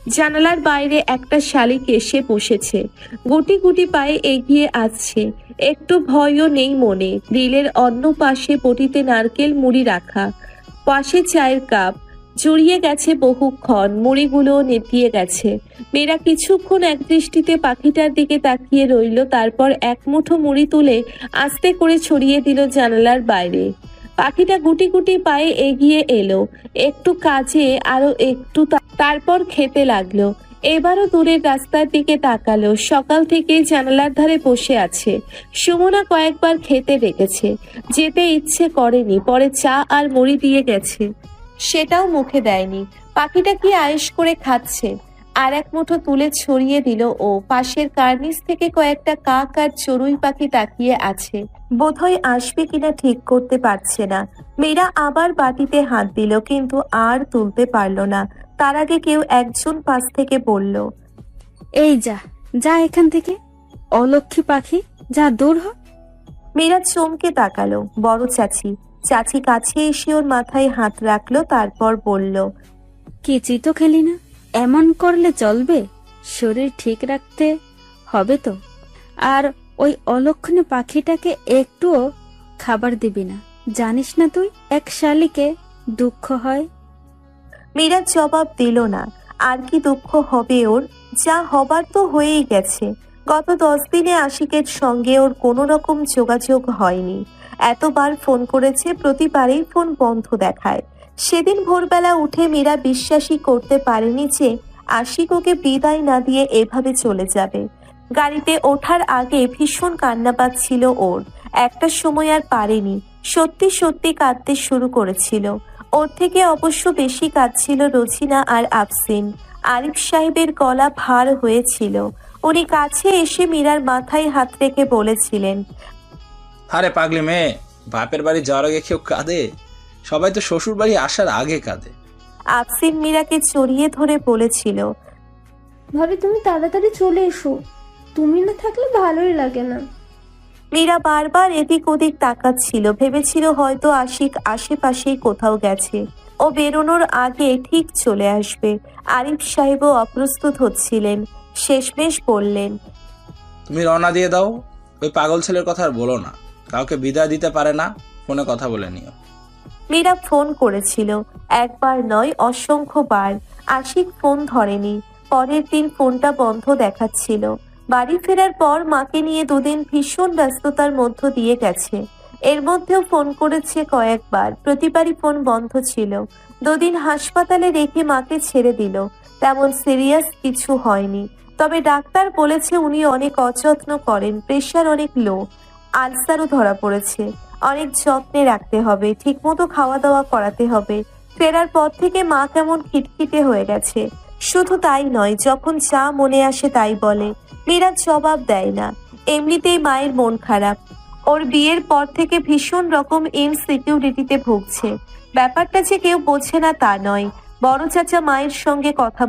জানালার বাইরে একটা শালিক এসে বসেছে, গুটি গুটি পায়ে এগিয়ে আসছে। একটু ভয়ও নেই মনে। গ্রিলের অন্য পাশে পটিতে নারকেল মুড়ি রাখা, পাশে চায়ের কাপ। জড়িয়ে গেছে বহুক্ষণ, মুড়িগুলোও নেতিয়ে গেছে। মেয়েরা কিছুক্ষণ একদৃষ্টিতে পাখিটার দিকে তাকিয়ে রইল, তারপর এক মুঠো মুড়ি তুলে আস্তে করে ছড়িয়ে দিল জানালার বাইরে। পাখিটা গুটি গুটি পায়ে এগিয়ে এলো, একটু কাজে আরো একটু, তারপর খেতে লাগলো। এবারও দূরের রাস্তার দিকে তাকালো। সকাল থেকে জানালার ধারে বসে আছে। সুমনা কয়েকবার খেতে ডেকেছে, যেতে ইচ্ছে করেনি। পরে চা আর মুড়ি দিয়ে গেছে, সেটাও মুখে দেয়নি। পাখিটা কি আয়েশ করে খাচ্ছে। আর এক মুঠো তুলে ছড়িয়ে দিল ও। পাশের কার্নিস থেকে কয়েকটা কাক আর চড়ুই পাখি তাকিয়ে আছে, বোধহয় আসবে কিনা ঠিক করতে পারছে না। মেয়েরা আবার বাটিতে হাত দিল, কিন্তু আর তুলতে পারলো না। তার আগে কেউ একজন পাশ থেকে বলল, এই যা, যা এখান থেকে, অলক্ষী পাখি, যা দূর হ। মেয়েরা চমকে তাকালো। বড় চাচি। চাচি কাছে এসে ওর মাথায় হাত রাখলো, তারপর বলল, কি চিতো খেলি না? এমন করলে চলবে? শরীর ঠিক রাখতে হবে তো। আর ওই অলক্ষণী পাখিটাকে একটুও খাবার দিবি না, জানিস না তুই এক শালিকে দুঃখ হয়। মীরা জবাব দিল না। আর কি দুঃখ হবে ওর? যা হবার তো হয়েই গেছে। গত 10 দিনে আশিকের সঙ্গে ওর কোনো রকম যোগাযোগ হয়নি। এতবার ফোন করেছে, প্রতিবারেই ফোন বন্ধ দেখায়। সেদিন ভোরবেলা উঠে মীরা বিশ্বাসই করতে পারেনি যে আশিক ওকে বিদায় না দিয়ে এভাবে চলে যাবে। গাড়িতে ওঠার আগে ভীষণ কান্না পাচ্ছিল ওর। একটা সময় আর পারেনি, সত্যি সত্যি কাঁদতে শুরু করেছিল। ওর থেকে অবশ্য বেশি কাঁদছিল রোজিনা আর আফসিন। আরিফ সাহেবের গলা ভার হয়েছিল। উনি কাছে এসে মীরার মাথায় হাত রেখে বলেছিলেন, আরে পাগলি মেয়ে, বাপের বাড়ি যাওয়ার আগে কেউ কাঁদে? সবাই তো শ্বশুর বাড়ি আসার আগে কাঁদে। আফসিন মীরাকে জড়িয়ে ধরে বলেছিল, ভাবি তুমি তাড়াতাড়ি চলে এসো, তুমি না থাকলে ভালোই লাগে না। মীরা বারবার এদিক ওদিক তাকাচ্ছিল, ভেবেছিল হয়তো আশিক আশেপাশেই কোথাও গেছে। ও বেরোনোর আগে ঠিক চলে আসবে। আরিফ সাহেবও অপ্রস্তুত হচ্ছিলেন। শেষমেশ বললেন, তুমি রওনা দিয়ে দাও। ওই পাগল ছেলের কথা আর বলো না, কাউকে বিদায় দিতে পারে না, ফোনে কথা বলে নিও। মীরা ফোন করেছিল, একবার নয় অসংখ্যবার। আশিক ফোন ধরেনি। পরের দিন ফোনটা বন্ধ দেখাচ্ছিল। বাড়ি ফেরার পর মাকে নিয়ে দুদিন ভীষণ ব্যস্ততার মধ্য দিয়ে গেছে। এর মধ্যেও ফোন করেছে কয়েকবার, প্রতিবারই ফোন বন্ধ ছিল। দুদিন হাসপাতালে রেখে মাকে ছেড়ে দিল। তেমন সিরিয়াস কিছু হয়নি, তবে ডাক্তার বলেছে উনি অনেক অযত্ন করেন, প্রেশার অনেক লো, আলসারও ধরা পড়েছে। অনেক যত্নে রাখতে হবে, ঠিকমতো খাওয়া দাওয়া করাতে হবে। ফেরার পর থেকে মা কেমন খিটখিটে হয়ে গেছে। শুধু তাই নয়, যখন যা মনে আসে তাই বলে। মীরা জবাব দেয় না। এমনিতেই মায়ের মন খারাপ। ওর বিয়ের পর থেকে ভীষণ রকম ইনসিকিউরিটিতে ভুগছে। ব্যাপারটা যে কেউ বোঝে না তা নয়। বড় চাচা মায়ের সঙ্গে কথা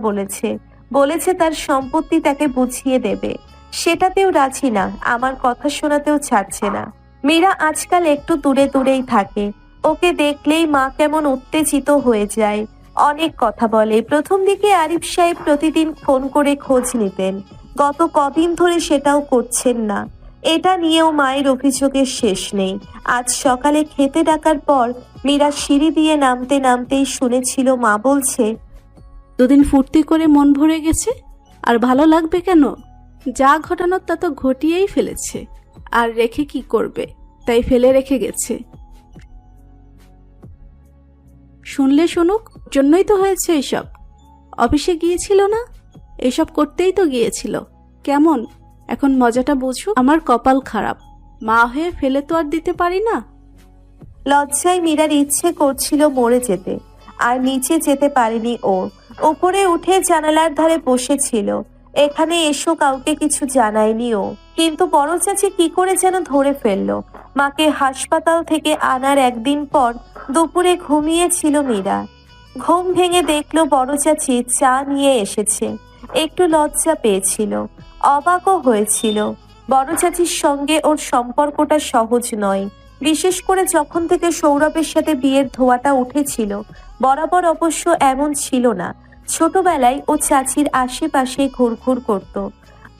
বলেছে তার সম্পত্তি তাকে বুঝিয়ে দেবে। সেটাতেও রাজি না, আমার কথা শোনাতেও ছাড়ছে না। মীরা আজকাল একটু দূরে দূরেই থাকে। ওকে দেখলেই মা কেমন উত্তেজিত হয়ে যায়, অনেক কথা বলে। প্রথম দিকে আরিফ সাহেব প্রতিদিন ফোন করে খোঁজ নিতেন, গত কদিন ধরে সেটাও করছেন না। এটা নিয়েও মায়ের অভিযোগের শেষ নেই। আজ সকালে খেতে ডাকার পর মীরা সিঁড়ি দিয়ে নামতে নামতেই শুনেছিল মা বলছে, দুদিন ফুর্তি করে মন ভরে গেছে, আর ভালো লাগবে কেন? যা ঘটানোর তা তো ঘটিয়েই ফেলেছে, আর রেখে কি করবে, তাই ফেলে রেখে গেছে। শুনলে শুনুক, জন্যই তো হয়েছে এসব। অফিসে গিয়েছিল না, এসব করতেই তো গিয়েছিল। কেমন এখন মজাটা বুঝো? আমার কপাল খারাপ, মা হয়ে ফেলে তো আর দিতে পারি না। লজ্জায় মীরার ইচ্ছে করছিল মরে যেতে, আর নিচে যেতে পারেনি ও। উপরে উঠে জানালার ধারে বসেছিল। এখানে এসো কাউকে কিছু জানায়নি ও, কিন্তু বড় চাচি কি করে যেন ধরে ফেললো। মাকে হাসপাতাল থেকে আনার একদিন পর দুপুরে ঘুমিয়েছিল মীরা। ঘুম ভেঙে দেখলো বড় চাচি চা নিয়ে এসেছে। একটু লজ্জা পেয়েছিল, অবাকও হয়েছিল। বড় চাচির সঙ্গে ওর সম্পর্কটা সহজ নয়, বিশেষ করে যখন থেকে সৌরভের সাথে বিয়ের ধোঁয়াটা উঠেছিল। বরাবর অবশ্য এমন ছিল না। ছোটবেলায় ও চাচির আশেপাশে ঘুরঘুর করত।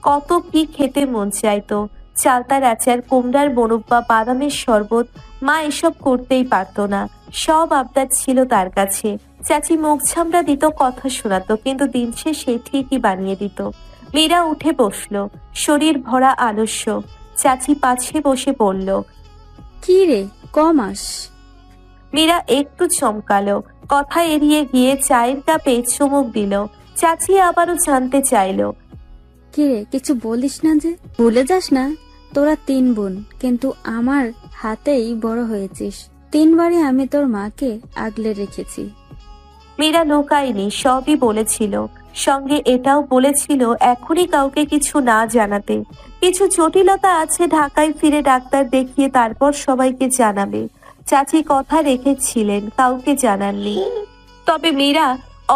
কত কি খেতে মন চাইতো, চালতার আচার, কুমড়ার মোরব্বা, বাদামের শরবত। মা এসব করতেই পারতো না, সব আবদার ছিল তার কাছে। চাচি মুখ ছামড়া দিত, কথা শোনাতো, কিন্তু দিন শেষে ঠিকই বানিয়ে দিত। মীরা উঠে বসলো, শরীর ভরা আলস্য। চাচি পাশে বসে বলল। কি রে, কমাস? মীরা একটু চমকালো, কথা এড়িয়ে গিয়ে চায়ের কাপে চুমুক দিল। চাচি আবারও জানতে চাইলো। কি রে, কিছু বলিস না যে? ভুলে যাস না, তোরা 3 বোন, কিন্তু আমার হাতেই বড় হয়েছিস। 3 বারে আমি তোর মাকে আগলে রেখেছি। মীরা লুকায়নি, সবই বলেছিল। সঙ্গে এটাও বলেছিল এখনই কাউকে কিছু না জানাতে। কিছু জটিলতা আছে, ঢাকায় ফিরে ডাক্তার দেখিয়ে তারপর সবাইকে জানাবে। চাচি কথা রেখেছিলেন, কাউকে জানাননি। তবে মীরা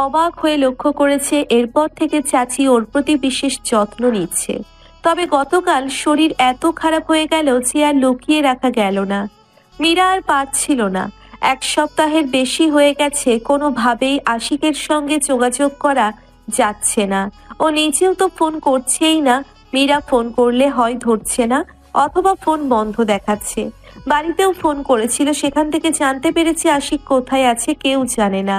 অবাক হয়ে লক্ষ্য করেছে এরপর থেকে চাচি ওর প্রতি বিশেষ যত্ন নিচ্ছে। তবে গতকাল শরীর এত খারাপ হয়ে গেল যে আর লুকিয়ে রাখা গেল না। মীরা আর পারছিল না। 1 সপ্তাহের বেশি হয়ে গেছে, কোনোভাবেই আশিকের সঙ্গে যোগাযোগ করা যাচ্ছে না। ও নিজেও তো ফোন করছেই না। মীরা ফোন করলে হয় ধরছে না, অথবা ফোন বন্ধ দেখাচ্ছে। বাড়িতেও ফোন করেছিল, সেখান থেকে জানতে পেরেছে আশিক কোথায় আছে কেউ জানে না।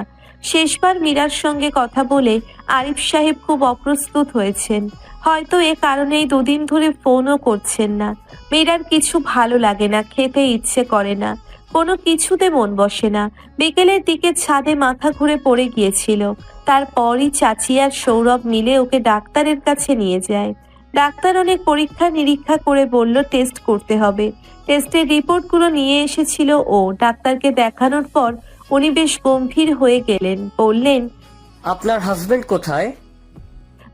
শেষবার মীরার সঙ্গে কথা বলে আরিফ সাহেব খুব অপ্রস্তুত হয়েছেন। হয়তো এ কারণেই 2 দিন ধরে ফোনও করছেন না। মীরার কিছু ভালো লাগে না, খেতে ইচ্ছে করে না, কোনো কিছুতে মন বসে না। বিকেলের দিকে ছাদে মাথা ঘুরে পড়ে গিয়েছিল। তারপরই চাচি আর সৌরভ মিলে ওকে ডাক্তারের কাছে নিয়ে যায়। ডাক্তার অনেক পরীক্ষা নিরীক্ষা করে বলল টেস্ট করতে হবে। টেস্টের রিপোর্টগুলো নিয়ে এসেছিল ও। ডাক্তারকে দেখানোর পর উনি বেশ গম্ভীর হয়ে গেলেন, বললেন। আপনার হাজবেন্ড কোথায়?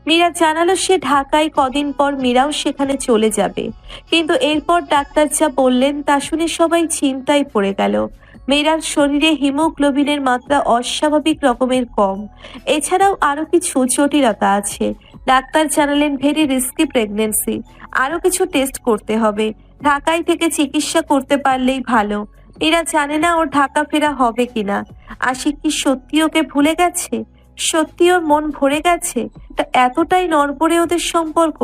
মীরা জানালো সে ঢাকায়, কদিন পর মীরাও সেখানে চলে যাবে। কিন্তু এরপর ডাক্তার যা বললেন তা শুনে সবাই চিন্তায় পড়ে গেল। মীরার শরীরে হিমোগ্লোবিনের মাত্রা অস্বাভাবিক রকমের কম। এছাড়াও আরো কিছু জটিলতা আছে। ডাক্তার জানালেন ভেরি রিস্কি প্রেগনেন্সি, আরো কিছু টেস্ট করতে হবে। ঢাকায় থেকে চিকিৎসা করতে পারলেই ভালো। মীরা জানে না ওর ঢাকা ফেরা হবে কিনা। আশিক কি সত্যি ওকে ভুলে গেছে? সত্যি ওর মন ভরে গেছে? এতটাই নড়বড়ে ওদের সম্পর্ক?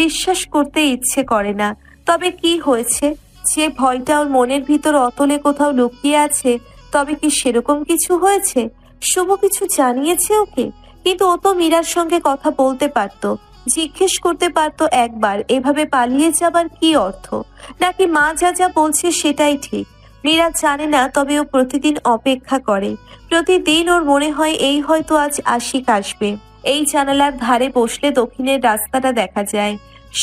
বিশ্বাস করতে ইচ্ছে করে না। তবে কি হয়েছে? যে ভয়টা ওর মনের ভিতর অতলে কোথাও লুকিয়ে আছে, তবে কি সেরকম কিছু হয়েছে? শুভ কিছু জানিয়েছে ওকে? কিন্তু ও তো মীরার সঙ্গে কথা বলতে পারতো, জিজ্ঞেস করতে পারতো একবার। এভাবে পালিয়ে যাবার কি অর্থ? নাকি মা যা যা বলছে সেটাই ঠিক? মীরা জানে না, তবে ও প্রতিদিন অপেক্ষা করে। প্রতিদিন ওর মনে হয় এই হয়তো আজ আশিক আসবে। এই জানালার ধারে বসলে দক্ষিণের রাস্তাটা দেখা যায়।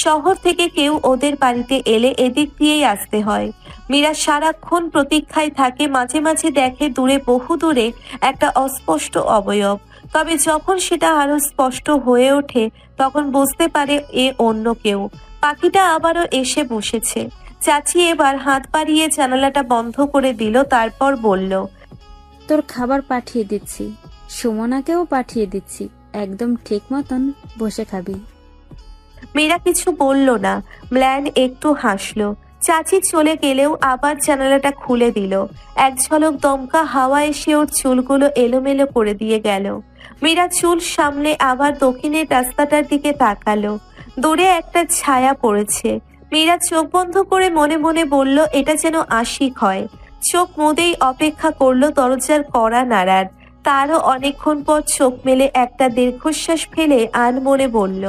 শহর থেকে কেউ ওদের বাড়িতে এলে এদিক দিয়েই আসতে হয়। মীরা সারাক্ষণ প্রতীক্ষায় থাকে। মাঝে মাঝে দেখে দূরে, বহু দূরে একটা অস্পষ্ট অবয়ব। তবে যখন সেটা আরো স্পষ্ট হয়ে ওঠে তখন বুঝতে পারে এ অন্য কেউ। পাখিটা আবারও এসে বসেছে। চাচি এবার হাত বাড়িয়ে জানালাটা বন্ধ করে দিল, তারপর বলল। তোর খাবার পাঠিয়ে দিচ্ছি, সুমনাকেও পাঠিয়ে দিচ্ছি, একদম ঠিক মতন বসে খাবি। মীরা কিছু বলল না, ম্ল্যান একটু হাসলো। চাচি চলে গেলেও আবার জানালাটা খুলে দিল। এক ঝলক দমকা হাওয়া এসে ওর চুলগুলো এলোমেলো করে দিয়ে গেল। মীরা চুল সামলে আবার দক্ষিণের রাস্তাটার দিকে তাকালো। দূরে একটা ছায়া পড়েছে। মীরা চোখ বন্ধ করে মনে মনে বলল, এটা যেন আশিক হয়। চোখ মুদেই অপেক্ষা করলো দরজার কড়া নাড়ার। তারও অনেকক্ষণ পর চোখ মেলে একটা দীর্ঘশ্বাস ফেলে আনমনে বলল,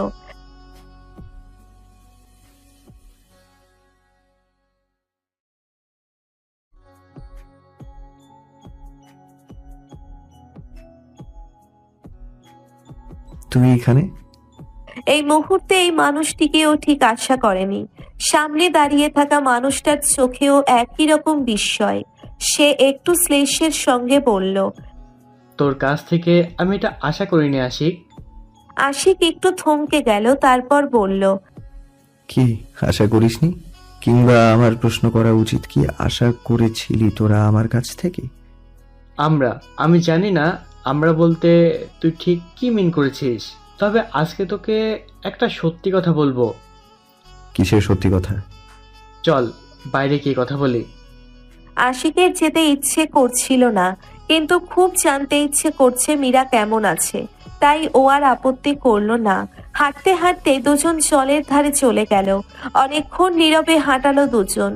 তুমি এখানে? এই মুহূর্তে এই মানুষটিকে ও ঠিক আশা করেনি। সামনে দাঁড়িয়ে থাকা মানুষটার চোখেও একই রকম বিস্ময়। সে একটু শ্লেষের সঙ্গে বলল, তোর কাছ থেকে আমি এটা আশা করিনি আশিক। আশিক একটু থমকে গেল, তারপর বলল, কি আশা করিসনি? কিংবা আমার প্রশ্ন করা উচিত, কি আশা করেছিলি তোরা আমার কাছ থেকে? আমি জানি না আমরা বলতে তুই ঠিক কি মিন করেছিস। তবে আজকে তোকে একটা সত্যি কথা বলবো। কিসের সত্যি কথা? চল বাইরে গিয়ে কথা বলি। আশিকের যেতে ইচ্ছে করছিল না। কিন্তু খুব জানতে ইচ্ছে করছে মীরা কেমন আছে, তাই ও আর আপত্তি করলো না। হাঁটতে হাঁটতে দুজন জলের ধারে চলে গেল। অনেকক্ষণ নীরবে হাঁটালো দুজন।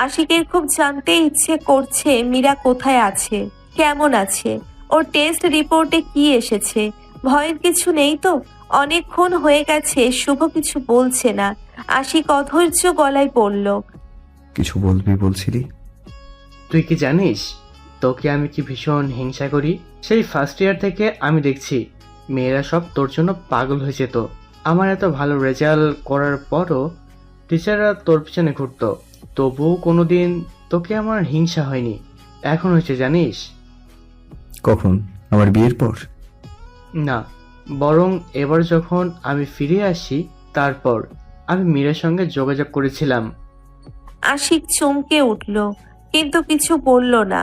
আশিকের খুব জানতে ইচ্ছে করছে মীরা কোথায় আছে, কেমন আছে, ওর টেস্ট রিপোর্টে কি এসেছে। ভয়ের কিছু নেই তো? অনেকক্ষণ হয়ে গেছে শুভ কিছু বলছে না। আশিক অধৈর্য গলায় বলল, কিছু বলবি বলছিলি? তুই কি জানিস তোকে আমি কি ভীষণ হিংসা করি? সেই ফার্স্ট ইয়ার থেকে আমি দেখছি মেয়েরা সব তোর জন্য পাগল হয়ে যেত। আমার এত ভালো রেজাল্ট করার পরও টিচাররা তোর পিছনে ঘুরতো, তবুও কোনোদিন তোকে আমার হিংসা হয়নি। এখন হয়েছে জানিস? কখন? আমার বিয়ের পর? না, বরং এবার যখন আমি ফিরে আসি তারপর আমি মীরার সঙ্গে যোগাযোগ করেছিলাম। আশিক চমকে উঠল, কিন্তু কিছু বলল না।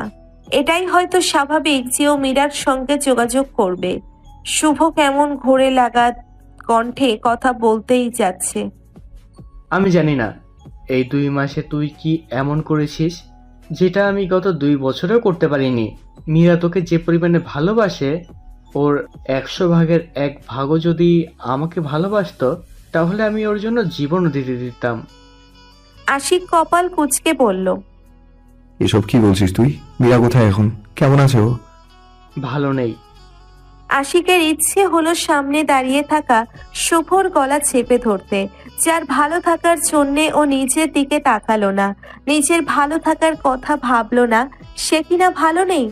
এটাই হয়তো স্বাভাবিক যে ও মীরার সঙ্গে যোগাযোগ করবে। শুভ কেমন ঘোরে লাগা কণ্ঠে কথা বলতেই যাচ্ছে। আমি জানি না এই 2 মাসে তুই কি এমন করেছিস যেটা আমি গত 2 বছরেও করতে পারিনি। মীরা তোকে যে পরিমাণে ভালোবাসে, ওর 100 ভাগের 1 ভাগও যদি আমাকে ভালোবাসতো তাহলে আমি ওর জন্য জীবনও দিতে দিতাম। আশিক কপাল কুঁচকে বলল, এসব কি বলছিস তুই? মীরা কোথায় এখন? কেমন আছে ও? ভালো নেই। আশিকের ইচ্ছে হলো সামনে দাঁড়িয়ে থাকা শুভর গলা চেপে ধরতে, যার ভালো থাকার জন্যে ও নিজের দিকে তাকালো না, নিজের ভালো থাকার কথা ভাবলো না। সে কিনা ভালো নেই।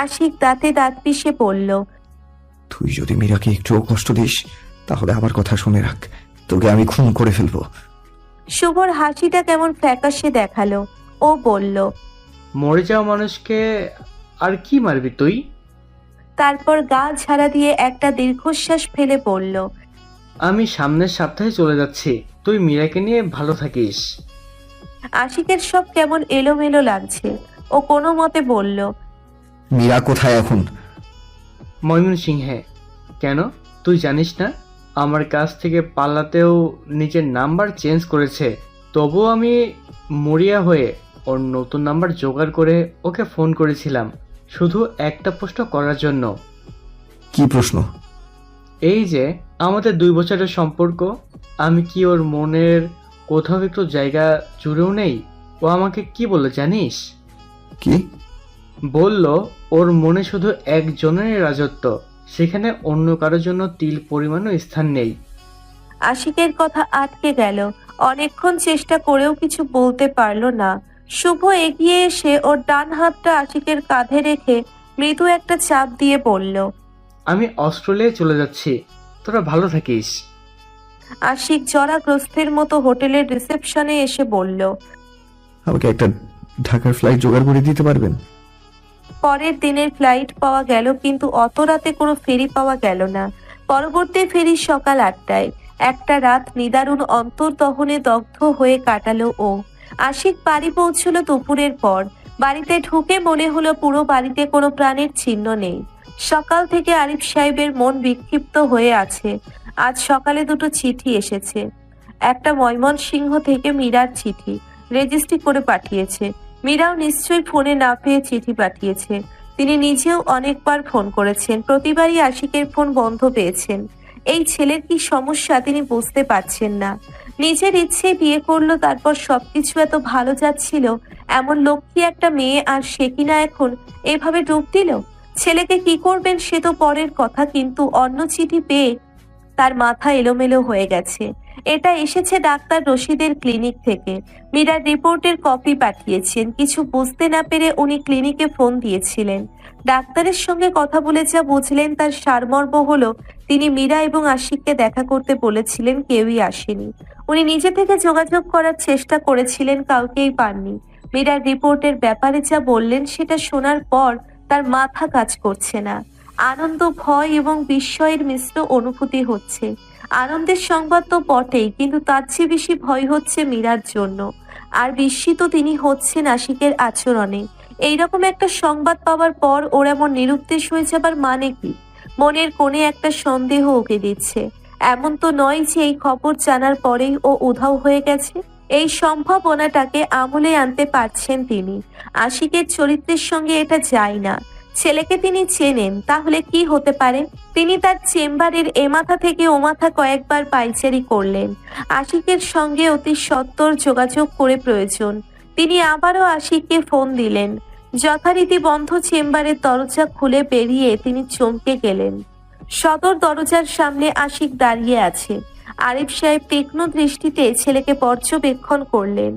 আশিক দাঁতে দাঁত পিষে বলল, তুই যদি মীরাকে একটুও কষ্ট দিস তাহলে আমার কথা শুনে রাখ, তোকে আমি খুন করে ফেলবো। শুভর হাসিটা কেমন ফ্যাকাশে দেখালো। ও বলল, মরে যাওয়া মানুষকে আর কি মারবি তুই? তারপর গা ঝাড়া দিয়ে একটা দীর্ঘশ্বাস ফেলে বলল, আমি সামনের সপ্তাহে চলে যাচ্ছি, তুই মীরাকে নিয়ে ভালো থাকিস। আশিকের সব কেমন এলোমেলো লাগছে। ও কোনো মতে বলল, মীরা কোথায় এখন? ময়মনসিংহে। কেন, তুই জানিস না? আমার কাছ থেকে পালাতেও নিজের নাম্বার চেঞ্জ করেছে। তবুও আমি মরিয়া হয়ে ওর নতুন নাম্বার জোগাড় করে ওকে ফোন করেছিলাম, শুধু একটা প্রশ্ন করার জন্য। কি প্রশ্ন? এই যে আমাদের 2 বছরের সম্পর্ক, আমি কি ওর মনের কোথাও একটু জায়গা জুড়েও নেই? ও আমাকে কি বললো জানিস? কি বলল ওর মনে শুধু একজনের রাজত্ব, সেখানে অন্য কারোর জন্য তিল পরিমাণও স্থান নেই। আশিকের কথা আটকে গেল। অনেকক্ষণ চেষ্টা করেও কিছু বলতে পারলো না। শুভ এগিয়ে এসে ওর ডান হাতটা আশিকের কাঁধে রেখে মৃদু একটা চাপ দিয়ে বলল, আমি অস্ট্রেলিয়ায় চলে যাচ্ছি, তোরা ভালো থাকিস। আশিক জরাগ্রস্তের মতো হোটেলের রিসেপশনে এসে বলল, আমাকে একটা ঢাকার ফ্লাইট জোগাড় করে দিতে পারবেন? পরের দিনের ফ্লাইট পাওয়া গেল, কিন্তু অত রাতে কোনো ফেরি পাওয়া গেল না। পরবর্তী ফেরি সকাল 8টায়। একটা রাত নিদারুণ অন্তর্দহনে দগ্ধ হয়ে কাটালো ও। আশিক বাড়ি পৌঁছলো দুপুরের পর। বাড়িতে ঢুকে মনে হলো পুরো বাড়িতে কোনো প্রাণের চিহ্ন নেই। সকাল থেকে আরিফ সাহেবের মন বিক্ষিপ্ত হয়ে আছে। আজ সকালে 2টো চিঠি এসেছে। একটা ময়মনসিংহ থেকে মীরার চিঠি, রেজিস্ট্রি করে পাঠিয়েছে। মীরাও নিশ্চয়ই ফোনে না পেয়ে চিঠি পাঠিয়েছে। তিনি নিজেও অনেকবার ফোন করেছেন, প্রতিবারই আশিকের ফোন বন্ধ পেয়েছেন। এই ছেলের কি সমস্যা তিনি বুঝতে পারছেন না। নিজের ইচ্ছে বিয়ে করলো, তারপর সবকিছু এত ভালো যাচ্ছিল, এমন লক্ষ্মী একটা মেয়ে, আর সে কিনা এখন এভাবে ডুব দিল। ছেলেকে কি করবেন সে তো পরের কথা, কিন্তু অন্য চিঠি পেয়ে তার মাথা এলোমেলো হয়ে গেছে। এটা এসেছে ডাক্তার রশিদের ক্লিনিক থেকে। মীরার রিপোর্টের কপি পাঠিয়েছেন। কিছু বুঝতে না পেরে উনি ক্লিনিকে ফোন দিয়েছিলেন। ডাক্তারের সঙ্গে কথা বলে যা বুঝলেন তার সারমর্ম হলো তিনি মীরা এবং আশিককে দেখা করতে বলেছিলেন, কেউই আসেনি। উনি নিজে থেকে যোগাযোগ করার চেষ্টা করেছিলেন, কাউকেই পাননি। মীরার রিপোর্টের ব্যাপারে যা বললেন সেটা শোনার পর তার মাথা কাজ করছে না। আনন্দ, ভয় এবং বিস্ময়ের মিশ্র অনুভূতি হচ্ছে। আনন্দের সংবাদ তো বটেই, কিন্তু তার চেয়ে বেশি ভয় হচ্ছে মীরার জন্য। আর বিস্মিত তিনি হচ্ছেন আশিকের আচরণে। এইরকম একটা সংবাদ পাওয়ার পর ওর এমন নিরুদ্দেশ হয়ে যাবার মানে কি? মনের কোণে একটা সন্দেহ ওকে দিচ্ছে। এমন তো নয় যে এই খবর জানার পরেই ও উধাও হয়ে গেছে। এই সম্ভাবনাটাকে আমলে আনতে পারছেন তিনি। আশিকের চরিত্রের সঙ্গে এটা যায় না। ছেলেকে তিনি চেনেন, তাহলে কি হতে পারে? তিনি তার চেম্বারের এ মাথা থেকে ও মাথা কয়েকবার পাইচারি করলেন। আশিকের সঙ্গে অতি সত্বর যোগাযোগ করে প্রয়োজন। তিনি আবারও আশিককে ফোন দিলেন। যথারীতি বন্ধ চেম্বারের দরজা খুলে বেরিয়ে তিনি চমকে গেলেন। সদর দরজার সামনে আশিক দাঁড়িয়ে আছে। আরিফ সাহেব তীক্ষ্ণ দৃষ্টিতে ছেলেকে পর্যবেক্ষণ করলেন।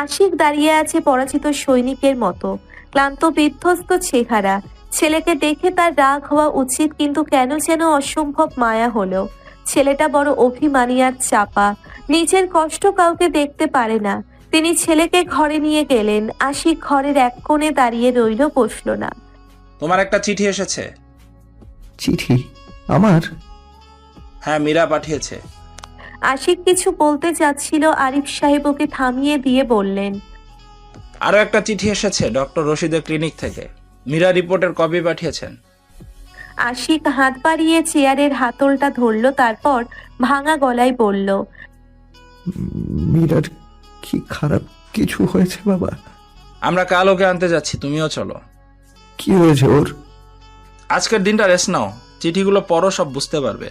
আশিক দাঁড়িয়ে আছে পরাজিত সৈনিকের মতো, ক্লান্ত বিধ্বস্ত চেহারা। ছেলেকে দেখে তার রাগ হওয়া উচিত, কিন্তু কেন যেন অসম্ভব মায়া হলো। ছেলেটা বড় অভিমানী আর চাপা, নিজের কষ্ট কাউকে দেখতে পারে না। তিনি ছেলেকে ঘরে নিয়ে গেলেন। আশিক ঘরের এক কোণে দাঁড়িয়ে রইল, বসল না। তোমার একটা চিঠি এসেছে। চিঠি? আমার? হ্যাঁ, মীরা পাঠিয়েছে। আশিক কিছু বলতে যাচ্ছিল, আরিফ সাহেব ওকে থামিয়ে দিয়ে বললেন, আরো একটা চিঠি এসেছে ডক্টর রশিদের ক্লিনিক থেকে। মীরা রিপোর্টের কপি পাঠিয়েছেন। আশিক হাত বাড়িয়ে চেয়ারের হাতলটা ধরল, তারপর ভাঙা গলায় বলল, মীরার কি খারাপ কিছু হয়েছে বাবা? আমরা কাল ওকে আনতে যাচ্ছি, তুমিও চলো। কি হয়েছে ওর? আজকের দিনটা রেস্ট নাও, চিঠিগুলো পড়ো, সব বুঝতে পারবে।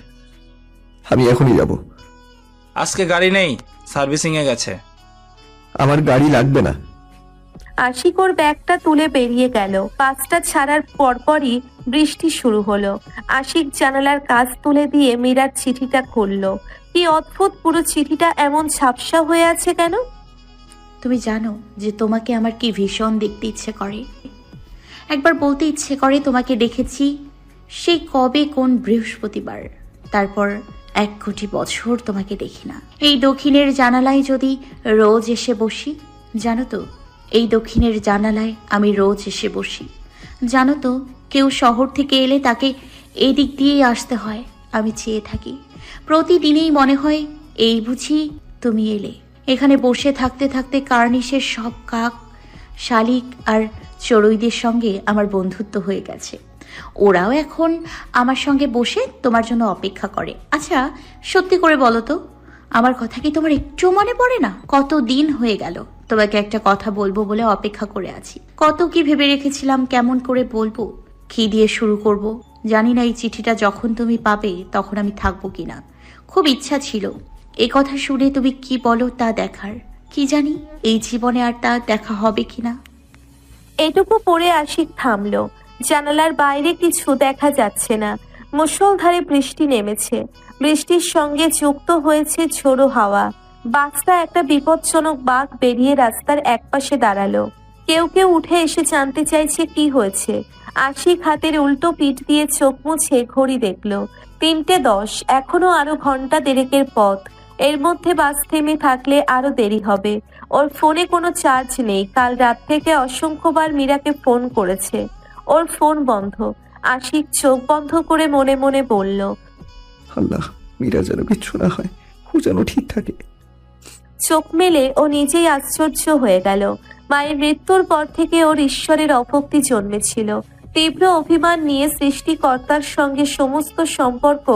আমি এখনই যাব। আজকে গাড়ি নেই, সার্ভিসিং এ গেছে। আমার গাড়ি লাগবে না। আশিক ওর ব্যাগটা তুলে বেরিয়ে গেল। কাজটা ছাড়ার পরপরই বৃষ্টি শুরু হলো। আশিক জানালার কাজ তুলে দিয়ে মীরার চিঠিটা খুলল। কি অদ্ভুত, পুরো চিঠিটা এমন ঝাপসা হয়ে আছে কেন? তুমি জানো যে তোমাকে আমার কি ভীষণ দেখতে ইচ্ছে করে। একবার বলতে ইচ্ছে করে তোমাকে দেখেছি সেই কবে কোন বৃহস্পতিবার, তারপর 1 কোটি বছর তোমাকে দেখি না। এই দক্ষিণের জানালায় যদি রোজ এসে বসি, জানো তো এই দক্ষিণের জানালায় আমি রোজ এসে বসি। জানো তো কেউ শহর থেকে এলে তাকে এই দিক দিয়েই আসতে হয়। আমি চেয়ে থাকি, প্রতিদিনেই মনে হয় এই বুঝি তুমি এলে। এখানে বসে থাকতে থাকতে কার্নিশের সব কাক, শালিক আর চড়ুইদের সঙ্গে আমার বন্ধুত্ব হয়ে গেছে। ওরাও এখন আমার সঙ্গে বসে তোমার জন্য অপেক্ষা করে। আচ্ছা সত্যি করে বলো তো, আমার কথা কি তোমার একটু মনে পড়ে না? কত দিন হয়ে গেল তোমাকে একটা কথা বলবো বলে অপেক্ষা করে আছি। কত কি ভেবে রেখেছিলাম, কেমন করে বলবো, কি দিয়ে শুরু করব। জানি না এই চিঠিটা যখন তুমি পাবে তখন আমি থাকবো কিনা। খুব ইচ্ছা ছিল এই কথা শুনে তুমি কি বলো তা দেখার। কি জানি এই জীবনে আর তা দেখা হবে কিনা। এটুকু পরে আশিক থামলো। জানালার বাইরে কিছু দেখা যাচ্ছে না। মুষলধারে বৃষ্টি নেমেছে। বৃষ্টির সঙ্গে যুক্ত হয়েছে ঝোড়ো হাওয়া। বাসটা একটা বিপজ্জনক বাঁক বেরিয়ে রাস্তার একপাশে দাঁড়ালো। কেউ কেউ উঠে এসে জানতে চাইছে কি হয়েছে। আশিক হাতের উল্টো পিঠ দিয়ে চোখ মুছে ঘড়ি দেখলো, 3:10। এখনো আরো ঘন্টা দেড়েকের পথ। এর মধ্যে বাস থেমে থাকলে আরো দেরি হবে। ওর ফোনে কোনো চার্জ নেই। কাল রাত থেকে অসংখ্যবার মীরাকে ফোন করেছে, ওর ফোন বন্ধ। আশিক চোখ বন্ধ করে মনে মনে বলল, আল্লাহ, মীরা যেন কিচ্ছু না হয়, ও যেন ঠিক থাকে। চোখ মেলে ও নিজেই আশ্চর্য হয়ে গেল। মায়ের মৃত্যুর পর থেকে ওর ঈশ্বরের অভক্তি জন্মেছিল। তীব্র অভিমান নিয়ে সৃষ্টিকর্তার সঙ্গে সমস্ত সম্পর্ক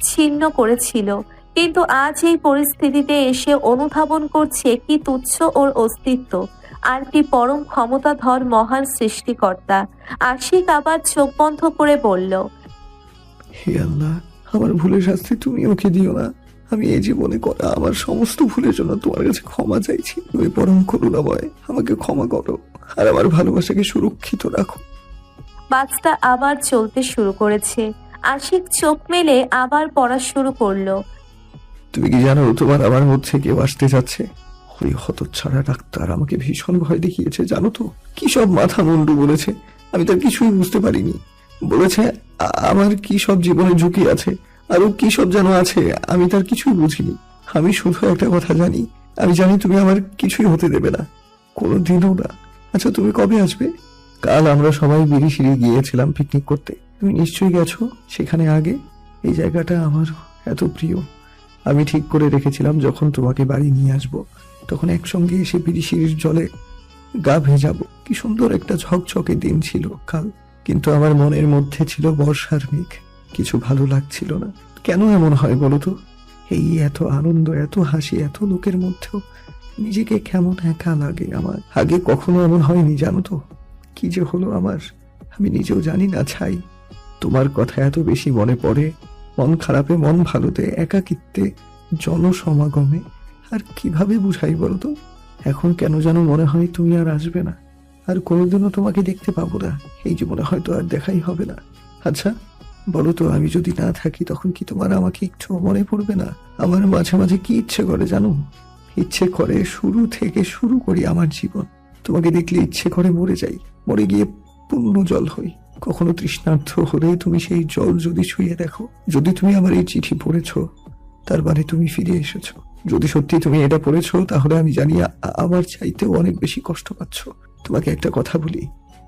ছিন্ন করেছিল। কিন্তু আজ এই পরিস্থিতিতে এসে অনুধাবন করছে কি তুচ্ছ ওর অস্তিত্ব, আর কি পরম ক্ষমতাধর মহান সৃষ্টিকর্তা। আশিক আবার চোখ বন্ধ করে বলল, হে আল্লাহ, আমার ভুলের শাস্তি তুমি ওকে দিও না। আমি এই জীবনে করা আমার সমস্ত ভুলের জন্য তোমার কাছে ক্ষমা চাইছি। তুমি পরম করুণাময়, আমাকে ক্ষমা করো আর আমার ভালোবাসাকে সুরক্ষিত রাখো। বাসটা আবার চলতে শুরু করেছে। আশিক চোখ মেলে আবার পড়া শুরু করলো। তুমি কি জানো তোমার আমার মধ্যে কেউ আসতে যাচ্ছে? ওই হতচ্ছাড়া ডাক্তার আমাকে ভীষণ ভয় দেখিয়েছে, জানো তো? কি সব মাথা মুন্ডু বলেছে, আমি তার কিছুই বুঝতে পারিনি। বলেছে আমার কি সব জীবনে ঝুঁকি আছে, আরো কি সব যেন আছে, আমি তার কিছুই বুঝিনি। আমি শুধু একটা কথা জানি, আমি জানি তুমি আমার কিছুই হতে দেবে না, কোনোদিনও না। আচ্ছা তুমি কবে আসবে? কাল আমরা সবাই বিরিশিরি গিয়েছিলাম পিকনিক করতে, তুমি নিশ্চয়ই গেছো সেখানে আগে। এই জায়গাটা আমার এত প্রিয়। আমি ঠিক করে রেখেছিলাম যখন তোমাকে বাড়ি নিয়ে আসবো তখন একসঙ্গে এসে বিরিশিরির জলে গা ভেজাবো। কি সুন্দর একটা ঝকঝকে দিন ছিল কাল, কিন্তু আমার মনের মধ্যে ছিল বর্ষার মেঘ। কিছু ভালো লাগছিল না। কেন এমন হয় বলো তো? এই এত আনন্দ, এত হাসি, এত লোকের মধ্যেও নিজেকে কেমন একা লাগে আমার। আগে কখনো এমন হয়নি, জানো তো? কি যে হলো আমার, আমি নিজেও জানি না ছাই, তোমার কথা এত বেশি মনে পড়ে, মন খারাপে, মন ভালোতে, একাকিত্বে, জনসমাগমে। আর কিভাবে বুঝাই বলতো? এখন কেন যেন মনে হয় তুমি আর আসবে না, আর কোনোদিনও তোমাকে দেখতে পাবো না, এই জীবনে হয়তো আর দেখাই হবে না। আচ্ছা বলো তো, আমি যদি না থাকি তখন কি তোমার আমাকে একটু মনে পড়বে না? আমার মাঝে মাঝে কি ইচ্ছে করে জানো? ইচ্ছে করে শুরু থেকে শুরু করি আমার জীবন। তোমাকে দেখলে ইচ্ছে করে মরে যাই, মরে গিয়ে পূর্ণ জল হই। কখনো তৃষ্ণার্থ হলে তুমি সেই জল যদি ছুঁয়ে দেখো, যদি তুমি আমার এই চিঠি পড়েছো, তার মানে তুমি ফিরে এসেছো। যদি সত্যি তুমি এটা পড়েছো, তাহলে আমি জানি আমার চাইতেও অনেক বেশি কষ্ট পাচ্ছ। তোমাকে একটা কথা বলি,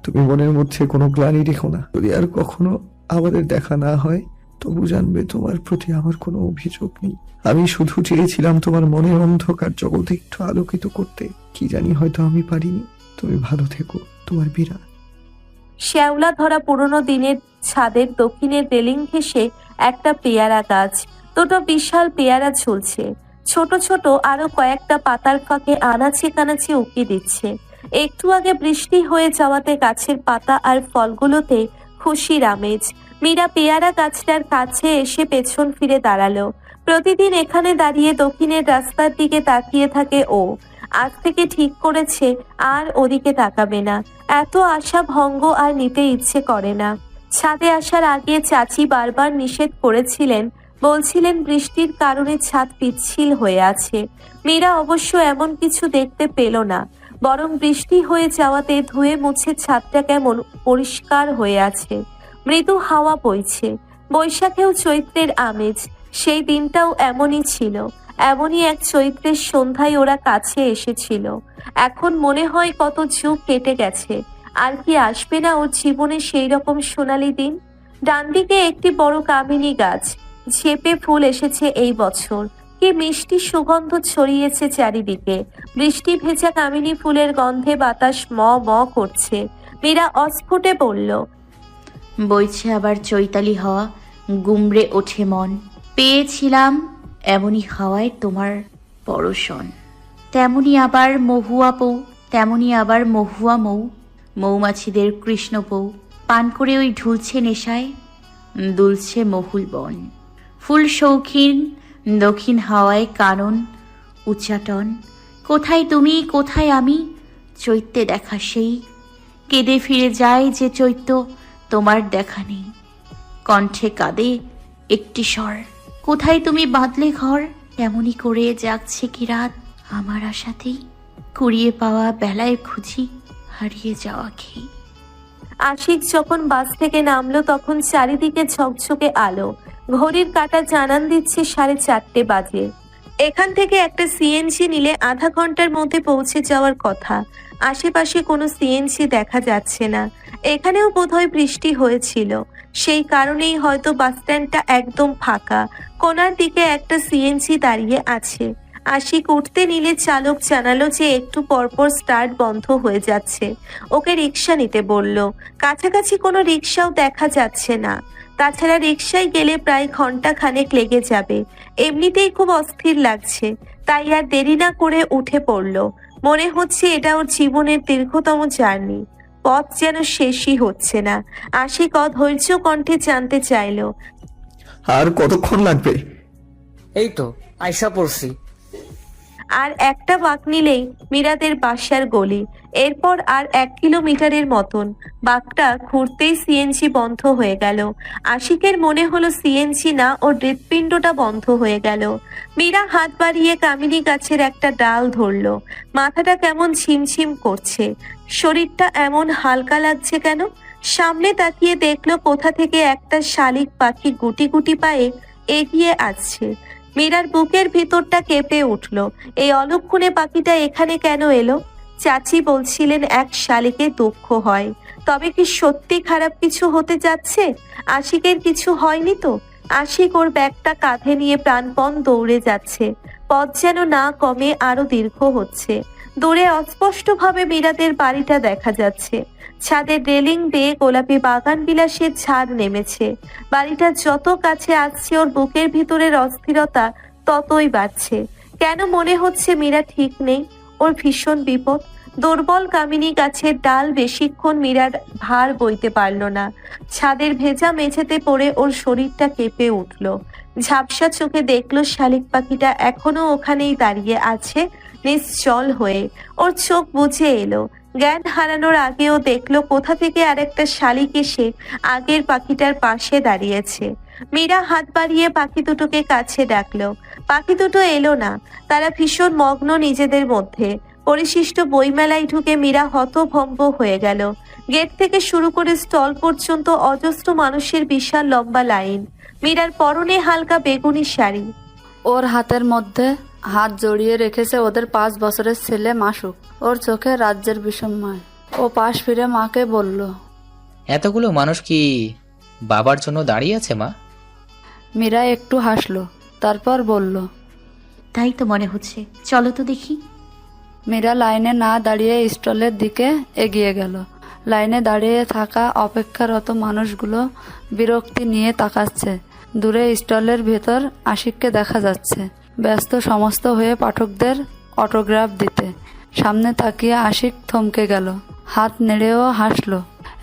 তুমি মনের মধ্যে কোনো গ্লানি রেখো না। যদি আর কখনো আমাদের দেখা না হয়, তবু জানবে তোমার প্রতি আমার কোনো অভিযোগ নেই। আমি শুধু চেয়েছিলাম তোমার মনের অন্ধকার জগতে একটু আলোকিত করতে। কি জানি হয়তো আমি পারিনি। তুমি ভালো থেকো, তোমার বিরা। শ্যাওলা ধরা পুরনো দিনের ছাদের দক্ষিণের রেলিং ঘেঁষে একটা পেয়ারা গাছ, দুটো বিশাল পেয়ারা ঝুলছে। ছোট ছোট আরো কয়েকটা পাতার ফাঁকে আনাচে কানাচে উকি দিচ্ছে। একটু আগে বৃষ্টি হয়ে যাওয়াতে গাছের পাতা আর ফলগুলোতে খুশির আমেজ। মীরা পেয়ারা গাছটার কাছে এসে পেছন ফিরে দাঁড়ালো। প্রতিদিন এখানে দাঁড়িয়ে দক্ষিণের রাস্তার দিকে তাকিয়ে থাকে ও। আজ থেকে ঠিক করেছে আর ওদিকে তাকাবে না। এত আশা ভঙ্গ আর নিতে ইচ্ছে করে না। ছাদে আসার আগে চাচি বারবার নিষেধ করেছিলেন, বলছিলেন বৃষ্টির কারণে ছাদ পিচ্ছিল হয়ে আছে। মীরা অবশ্য এমন কিছু দেখতে পেল না, বরং বৃষ্টি হয়ে যাওয়াতে ধুয়ে মুছে ছাদটা কেমন পরিষ্কার হয়ে আছে। মৃদু হাওয়া বইছে, বৈশাখেও চৈত্রের আমেজ। সেই দিনটাও এমনই ছিল। এমনই এক চৈত্রের সন্ধ্যায় ওরা কাছে এসেছিল। এখন মনে হয় কত যুগ কেটে গেছে, আর কি আসবে না ওর জীবনে সেই রকম সোনালি দিন। ডান দিকে একটি বড় কামিনী গাছ, ঝেঁপে ফুল এসেছে এই বছর। কি মিষ্টি সুগন্ধ ছড়িয়েছে চারিদিকে। বৃষ্টি ভেজা কামিনী ফুলের গন্ধে বাতাস ম ম করছে। মীরা অস্ফুটে বলল, বইছে আবার চৈতালি হাওয়া, গুমড়ে ওঠে মন। পেয়েছিলাম এমনই হাওয়ায় তোমার পরশন। তেমনি আবার মহুয়া পৌ, তেমনি আবার মহুয়া মৌ, মৌমাছিদের কৃষ্ণ পৌ। পান করে ওই ঢুলছে নেশায়, দুলছে মহুল বন। ফুল শৌখিন দক্ষিণ হাওয়ায় কানন উচ্চাটন। কোথায় তুমি, কোথায় আমি, চৈত্যে দেখা সেই। কেঁদে ফিরে যায় যে চৈত্য, তোমার দেখা নেই। কণ্ঠে কাঁদে একটি স্বর, কোথায় তুমি বাঁধলে ঘর। এমনই করে জাগছে কি রাত আমার আশাতেই, কুড়িয়ে পাওয়া বেলায় খুঁজি হারিয়ে যাওয়া খেই। আশিক যখন বাস থেকে নামলো তখন চারিদিকে ঝকঝকে আলো। ঘড়ির কাঁটা জানান দিচ্ছে 4:30 বাজে। এখান থেকে একটা সিএনজি নিলে আধা ঘন্টার মধ্যে পৌঁছে যাওয়ার কথা। আশেপাশে কোনো সিএনজি দেখা যাচ্ছে না। এখানেও বোধহয় বৃষ্টি হয়েছিল, সেই কারণেই হয়তো বাস স্ট্যান্ডটা একদম ফাঁকা। কোনার দিকে একটা সিএনজি দাঁড়িয়ে আছে। আশিক উঠতে নিলে চালক জানালো যে একটু পরপর স্টার্ট বন্ধ হয়ে যাচ্ছে। ওকে রিক্সা নিতে বলল। কাছাকাছি কোনো রিক্সাও দেখা যাচ্ছে না। তাছাড়া রিক্সায় গেলে প্রায় ঘন্টা খানেক লেগে যাবে। এমনিতেই খুব অস্থির লাগছে, তাই আর দেরি না করে উঠে পড়ল। মনে হচ্ছে এটা ওর জীবনের দীর্ঘতম জার্নি। পথ যেন শেষই হচ্ছে না। আশিক অধৈর্য কণ্ঠে জানতে চাইল, আর কতক্ষণ লাগবে? এই তো আয়সা পড়ছি। আর একটা বাঁক নিলেই মীরাদের বাসার গলি। এরপর আর 1 কিলোমিটারের মতন। বাঁকটা ঘুরতেই সিএনজি বন্ধ হয়ে গেল। আশিকের মনে হলো সিএনজি না, ওর হৃৎপিণ্ডটা বন্ধ হয়ে গেল। মীরা হাত বাড়িয়ে কামিনী গাছের একটা ডাল ধরলো। মাথাটা কেমন ঝিমঝিম করছে, শরীরটা এমন হালকা লাগছে কেন। সামনে তাকিয়ে দেখলো কোথা থেকে একটা শালিক পাখি গুটি গুটি পায়ে এগিয়ে আসছে। মীরার বুকের ভিতরটা কেঁপে উঠল। এই অলক্ষণে পাখিটা এখানে কেন এলো? চাচি বলছিলেন এক শালিকে দুঃখ হয়। তবে কি সত্যি খারাপ কিছু হতে যাচ্ছে? আশিকের কিছু হয়নি তো? আশিক ওর ব্যাগটা কাঁধে নিয়ে প্রাণপণ দৌড়ে যাচ্ছে। পথ যেন না কমে আরো দীর্ঘ হচ্ছে। দূরে অস্পষ্টভাবে মীরাদের বাড়িটা দেখা যাচ্ছে। ছাদের রেলিং বেয়ে গোলাপি বাগান বিলাসের ঝাড় নেমেছে। বাড়িটা যত কাছে আসছে ওর বুকের ভিতরের অস্থিরতা ততই বাড়ছে। কেন মনে হচ্ছে মীরা ঠিক নেই, ওর ভীষণ বিপদ। দুর্বল কামিনী গাছের ডাল বেশিক্ষণ মীরার ভার বইতে পারল না। ছাদের ভেজা মেঝেতে পড়ে ওর শরীরটা কেঁপে উঠল। ঝাপসা চোখে দেখলো শালিক পাখিটা এখনো ওখানেই দাঁড়িয়ে আছে, নিশ্চল হয়ে। ওর চোখ বুজে এলো। জ্ঞান হারানোর আগেও দেখলো কোথা থেকে আরেকটা শালিক এসে আগের পাখিটার পাশে দাঁড়িয়েছে। মীরা হাত বাড়িয়ে পাখি দুটোকে কাছে ডাকলো। পাখি দুটো এলো না। তারা ভীষণ মগ্ন নিজেদের মধ্যে। পরিশিষ্ট বইমেলায় ঢুকে মীরা হতভম্ব হয়ে গেল। গেট থেকে শুরু করে স্টল পর্যন্ত অজস্র মানুষের বিশাল লম্বা লাইন। মীরার পরনে হালকা বেগুনি শাড়ি। ওর হাতের মধ্যে হাত জড়িয়ে রেখেছে ওদের 5 বছরের ছেলে মাসুক। ওর চোখে রাজ্যের বিষময়। ও পাশ ফিরে মাকে বলল, এতগুলো মানুষ কি বাবার জন্য দাঁড়িয়ে আছে মা? মীরা একটু হাসলো, তারপর বলল, তাই তো মনে হচ্ছে, চলো তো দেখি। মীরা লাইনে না দাঁড়িয়ে স্টলের দিকে এগিয়ে গেল। লাইনে দাঁড়িয়ে থাকা অপেক্ষারত মানুষগুলো বিরক্তি নিয়ে তাকাচ্ছে। দূরে স্টলের ভেতর আশিককে দেখা যাচ্ছে, ব্যস্ত সমস্ত হয়ে পাঠকদের অটোগ্রাফ দিতে। সামনে তাকিয়ে আশিক থমকে গেল, হাত নেড়েও হাসলো।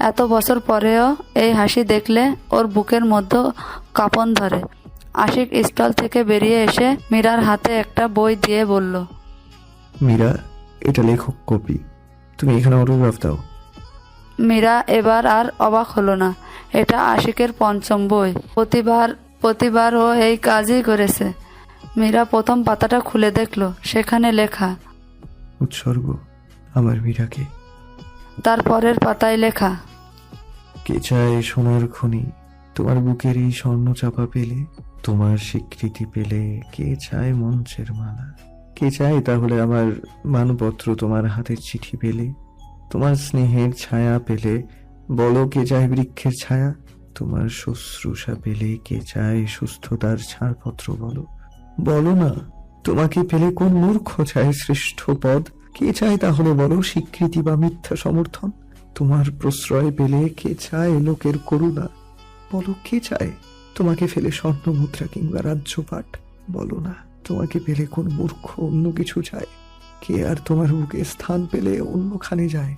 এত বছর পরেও এই হাসি দেখলে ওর বুকের মধ্যে কাঁপন ধরে। আশিক স্টল থেকে বেরিয়ে এসে মীরার হাতে একটা বই দিয়ে বলল, মীরা, এটা লেখক কপি, তুমি এখানে অটোগ্রাফ দাও। মীরা এবার আর অবাক হলো না। এটা আশিকের 5ম বই। প্রতিবার ও এই কাজই করেছে। মীরা প্রথম পাতাটা খুলে দেখলো, সেখানে লেখা, উৎসর্গ আমার মীরাকে। তারপরের পাতায় লেখা, কে চায় সোনার খনি তোমার বুকের এই স্বর্ণ চাপা পেলে, তোমার স্বীকৃতি পেলে কে চায় মঞ্চের মালা, কে চায় তাহলে আমার মানপত্র তোমার হাতের চিঠি পেলে, তোমার স্নেহের ছায়া পেলে বলো কে চায় বৃক্ষের ছায়া, তোমার শুশ্রূষা পেলে কে চায় সুস্থতার ছাড়পত্র বলো, বলো না তোমাকে পেলে কোন মূর্খ চায় শ্রেষ্ঠ পদ, কে চায় তাহলে বলো স্বীকৃতি বা মিথ্যা সমর্থন, তোমার প্রশ্রয় পেলে কে চায় লোকের করুণা, বলো কে চায় তোমাকে ফেলে স্বর্ণ মুদ্রা কিংবা রাজ্যপাট, বলো না তোমাকে পেলে কোন মূর্খ অন্য কিছু চায়, কে আর তোমার বুকে স্থান পেলে অন্যখানে যায়।